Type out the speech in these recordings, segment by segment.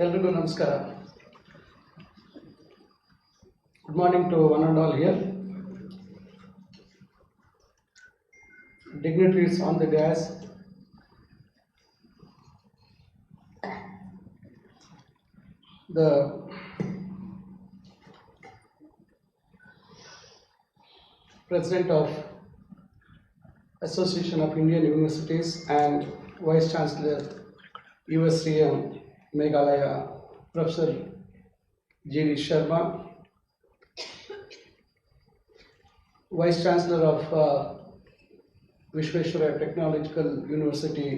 ಎಲ್ರಿಗೂ ನಮಸ್ಕಾರ. Good morning to one and all here. Dignitaries on the dais. The President of Association of Indian Universities and Vice Chancellor USCM Meghalaya, Professor G.D. Sharma, Vice Chancellor of Vishweshwaraya Technological University,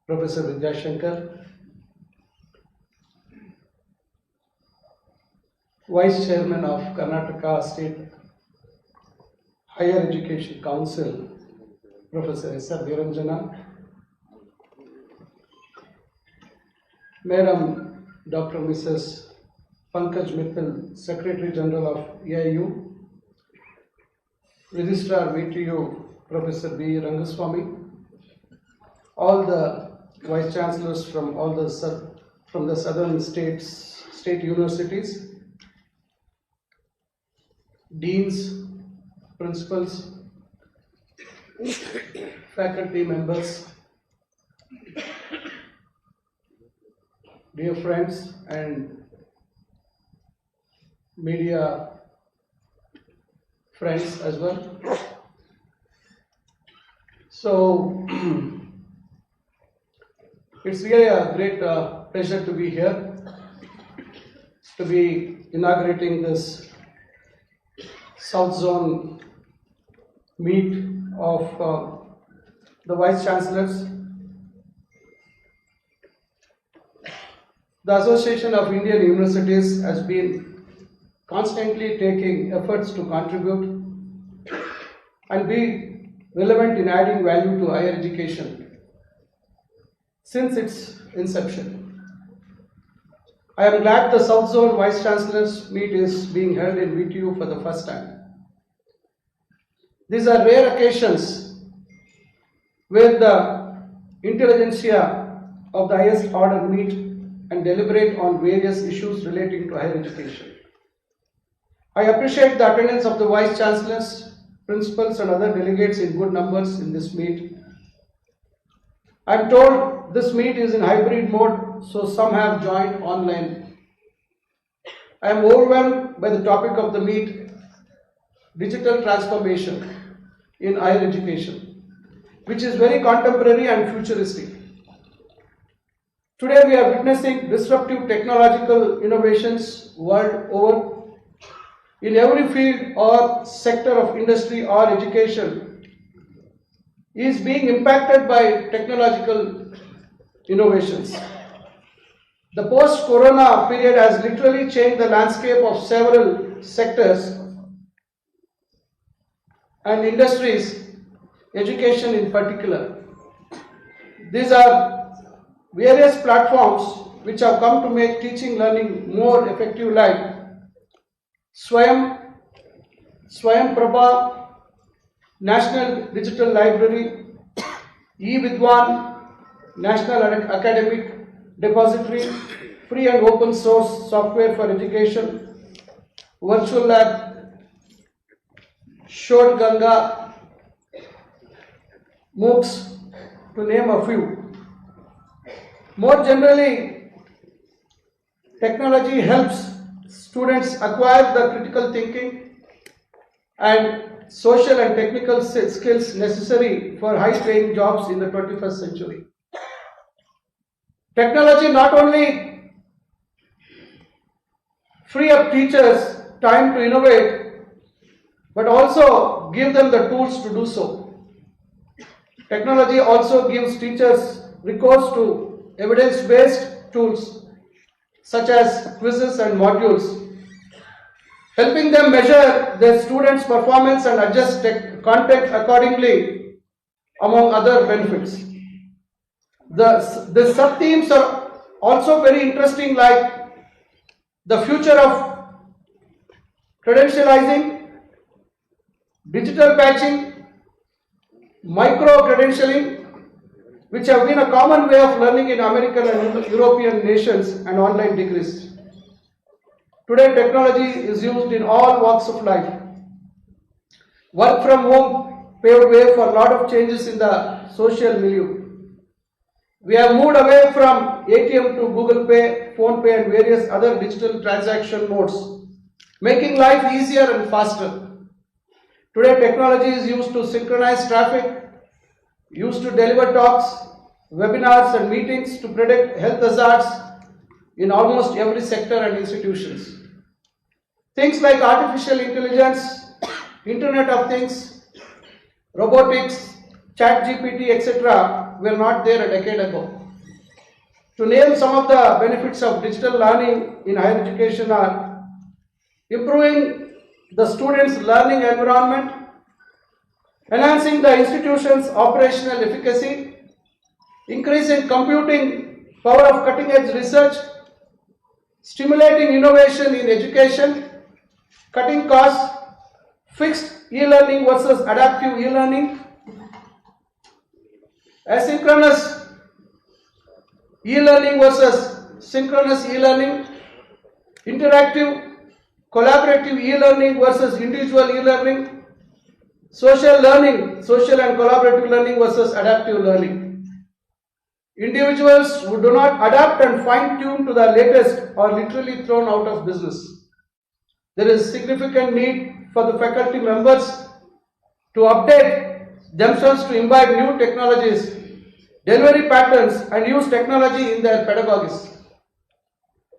Professor Vidyashankar, Vice Chairman of Karnataka State Higher Education Council, Professor S.R. Niranjana, Madam Dr. Mrs. Pankaj Mittal, Secretary General of AIU, Registrar VTU, Professor B. Rangaswamy, all the Vice Chancellors from all the southern state universities, Deans, Principals, faculty members, dear friends and media friends as well. So it's really a great pleasure to be here, to be inaugurating this South Zone meet of the Vice Chancellors. The Association of Indian Universities has been constantly taking efforts to contribute and be relevant in adding value to higher education since its inception. I am glad the South Zone Vice Chancellors meet is being held in VTU for the first time. These are rare occasions where the intelligentsia of the highest order meet and deliberate on various issues relating to higher education. I appreciate the attendance of the Vice Chancellors, Principals and other delegates in good numbers in this meet. I am told this meet is in hybrid mode, so some have joined online. I am overwhelmed by the topic of the meet, digital transformation in higher education, which is very contemporary and futuristic. Today we are witnessing disruptive technological innovations world over. In every field or sector of industry or education is being impacted by technological innovations. The post-corona period has literally changed the landscape of several sectors and industries, education in particular. These are various platforms which have come to make teaching learning more effective, like Swayam Prabha, National Digital Library, eVidwan, National Academic Depository, free and open source software for education, Virtual Lab, Shod Ganga, MOOCs, to name a few. More generally, technology helps students acquire the critical thinking and social and technical skills necessary for high-paying jobs in the 21st century. Technology not only free up teachers time to innovate, but also give them the tools to do so. Technology also gives teachers recourse to evidence-based tools such as quizzes and modules, helping them measure their students' performance and adjust content accordingly, among other benefits. The sub-themes are also very interesting, like the future of credentializing, digital patching, micro-credentialing, which have been a common way of learning in American and European nations, and online degrees. Today, technology is used in all walks of life. Work from home paved way for a lot of changes in the social milieu. We have moved away from ATM to Google Pay, Phone Pay, and various other digital transaction modes, making life easier and faster. Today, technology is used to synchronize traffic, used to deliver talks, webinars, and meetings to predict health hazards in almost every sector and institutions. Things like artificial intelligence, Internet of Things, robotics, chat GPT, etc. were not there a decade ago. To name some of the benefits of digital learning in higher education are improving the students' learning environment, enhancing the institution's operational efficacy, increasing computing power of cutting-edge research, stimulating innovation in education, cutting costs, fixed e-learning versus adaptive e-learning, asynchronous e-learning versus synchronous e-learning, interactive collaborative e-learning versus individual e-learning, social learning, social and collaborative learning versus adaptive learning. Individuals who do not adapt and fine-tune to the latest are literally thrown out of business. There is significant need for the faculty members to update themselves to imbibe new technologies, delivery patterns, and use technology in their pedagogies.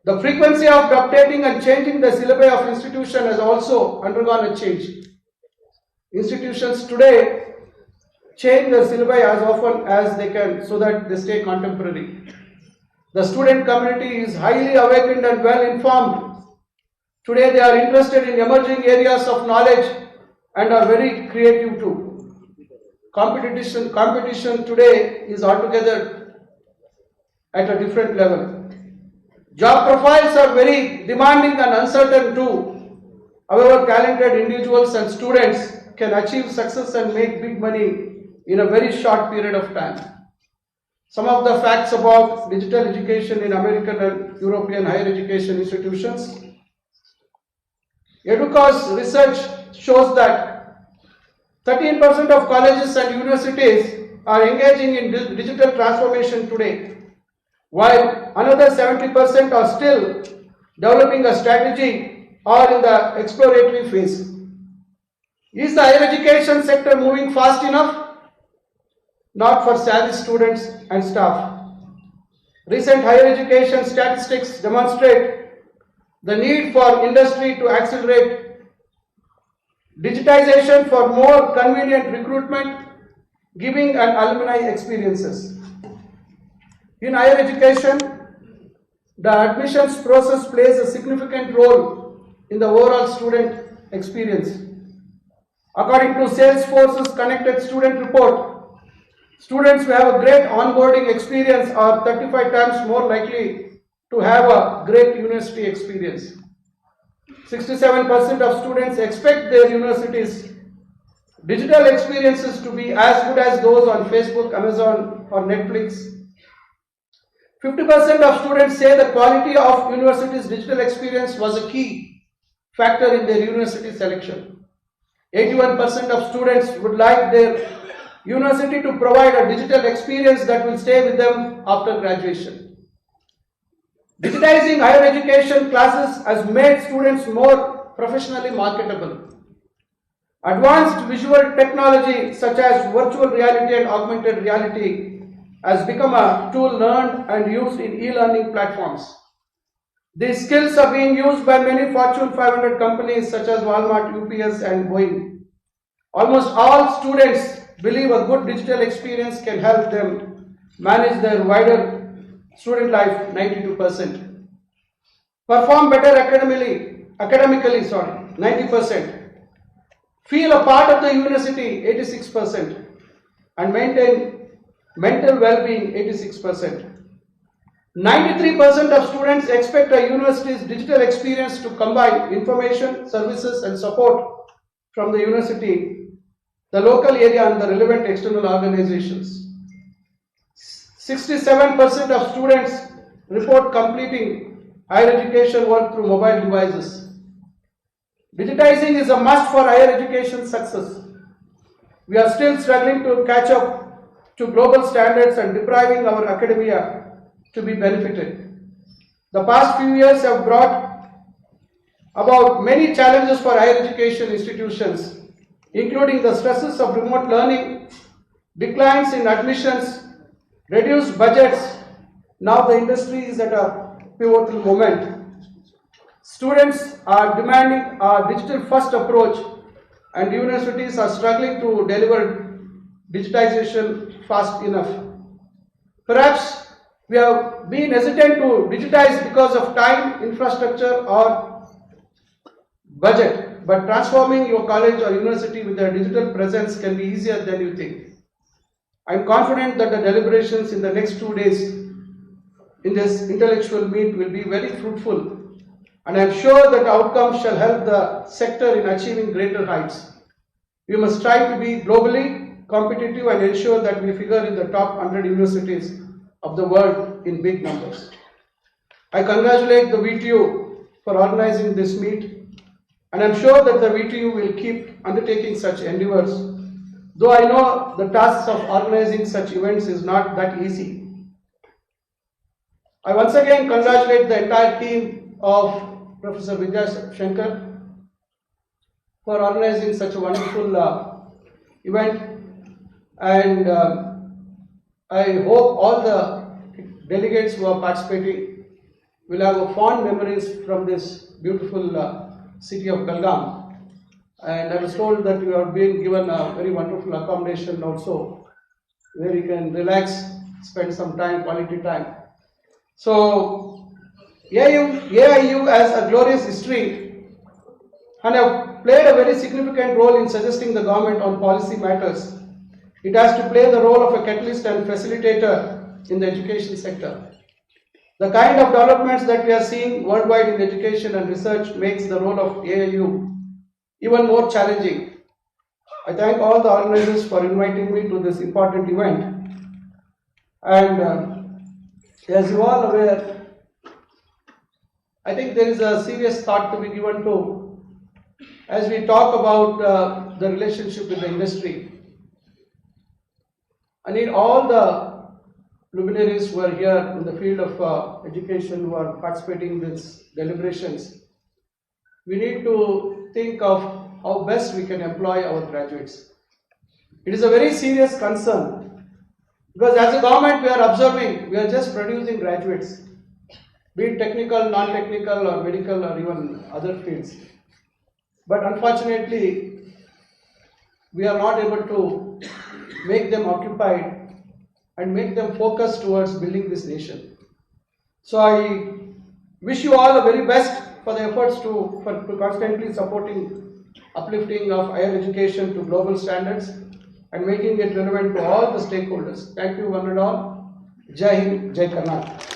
The frequency of updating and changing the syllabi of institution has also undergone a change. Institutions today change the syllabi as often as they can so that they stay contemporary. The student community is highly awakened and well informed. Today they are interested in emerging areas of knowledge and are very creative too. Competition today is altogether at a different level. Job profiles are very demanding and uncertain too. However, talented individuals and students can achieve success and make big money in a very short period of time. Some of the facts about digital education in American and European higher education institutions. Educa's research shows that 13% of colleges and universities are engaging in digital transformation today, while another 70% are still developing a strategy or in the exploratory phase. Is the higher education sector moving fast enough? Not for savvy students and staff. Recent higher education statistics demonstrate the need for industry to accelerate digitization for more convenient recruitment, giving and alumni experiences. In higher education, the admissions process plays a significant role in the overall student experience. According to Salesforce's Connected Student Report, students who have a great onboarding experience are 35 times more likely to have a great university experience. 67% of students expect their universities' digital experiences to be as good as those on Facebook, Amazon, or Netflix. 50% of students say the quality of university's digital experience was a key factor in their university selection. 81% of students would like their university to provide a digital experience that will stay with them after graduation. Digitizing higher education classes has made students more professionally marketable. Advanced visual technology such as virtual reality and augmented reality has become a tool learned and used in e-learning platforms. These skills are being used by many Fortune 500 companies such as Walmart, UPS, and Boeing. Almost all students believe a good digital experience can help them manage their wider student life, 92%. Perform better academically, 90%. Feel a part of the university, 86%. And maintain mental well-being, 86%. 93% of students expect a university's digital experience to combine information, services, and support from the university, the local area, and the relevant external organizations. 67% of students report completing higher education work through mobile devices. Digitizing is a must for higher education success. We are still struggling to catch up to global standards and depriving our academia to be benefited. The past few years have brought about many challenges for higher education institutions, including the stresses of remote learning, declines in admissions, reduced budgets. Now the industry is at a pivotal moment. Students are demanding a digital-first approach, and universities are struggling to deliver digitization fast enough. Perhaps we have been hesitant to digitize because of time, infrastructure, or budget, but transforming your college or university with a digital presence can be easier than you think. I am confident that the deliberations in the next 2 days in this intellectual meet will be very fruitful, and I am sure that outcomes shall help the sector in achieving greater heights. We must strive to be globally competitive and ensure that we figure in the top 100 universities of the world in big numbers. I congratulate the VTU for organizing this meet, and I am sure that the VTU will keep undertaking such endeavors, though I know the task of organizing such events is not that easy. I once again congratulate the entire team of Professor Vidya Shankar for organizing such a wonderful event, and I hope all the delegates who are participating will have fond memories from this beautiful city of Belgaum. And I was told that you are being given a very wonderful accommodation also, where you can relax, spend some time, quality time. So, AIU has a glorious history and have played a very significant role in suggesting the government on policy matters. It has to play the role of a catalyst and facilitator in the education sector. The kind of developments that we are seeing worldwide in education and research makes the role of AIU even more challenging. I thank all the organizers for inviting me to this important event. And as you all aware, I think there is a serious thought to be given to as we talk about the relationship with the industry. I need all the luminaries who are here in the field of education who are participating in these deliberations. We need to think of how best we can employ our graduates. It is a very serious concern because as a government we are observing, we are just producing graduates, be it technical, non-technical or medical or even other fields. But unfortunately, we are not able to make them occupied and make them focused towards building this nation. So I wish you all the very best for the efforts to constantly supporting uplifting of higher education to global standards and making it relevant to all the stakeholders. Thank you one and all. Jai Hind, Jai Karnataka.